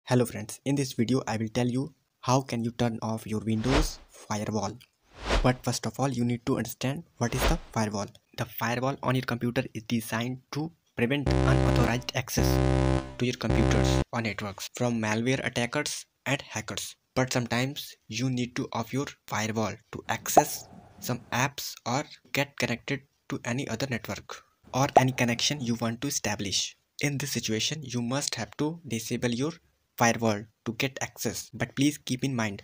Hello friends, in this video I will tell you how can you turn off your Windows firewall. But first of all you need to understand what is the firewall. The firewall on your computer is designed to prevent unauthorized access to your computers or networks from malware attackers and hackers. But sometimes you need to off your firewall to access some apps or get connected to any other network or any connection you want to establish. In this situation, you must have to disable your firewall to get access. But please keep in mind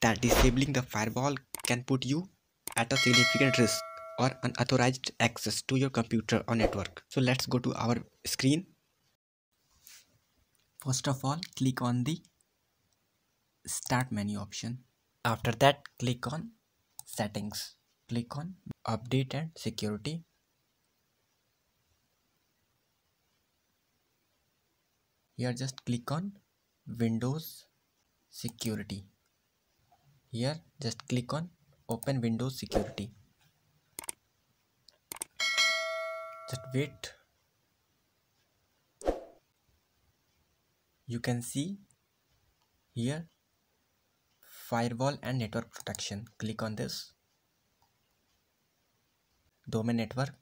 that disabling the firewall can put you at a significant risk or unauthorized access to your computer or network. So let's go to our screen. First of all, click on the Start menu option. After that, click on Settings. Click on Update and Security. Here just click on Windows Security. Here just click on Open Windows Security. Just wait. You can see here Firewall and Network Protection. Click on this. Domain Network.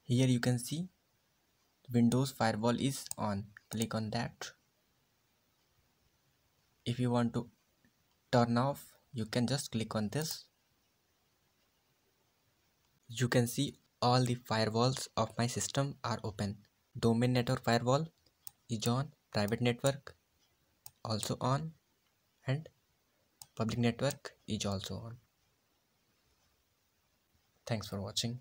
Here you can see Windows Firewall is on. Click on that. If you want to turn off, you can just click on this. You can see all the firewalls of my system are open. Domain Network Firewall is on. Private network also on, and public network is also on. Thanks for watching.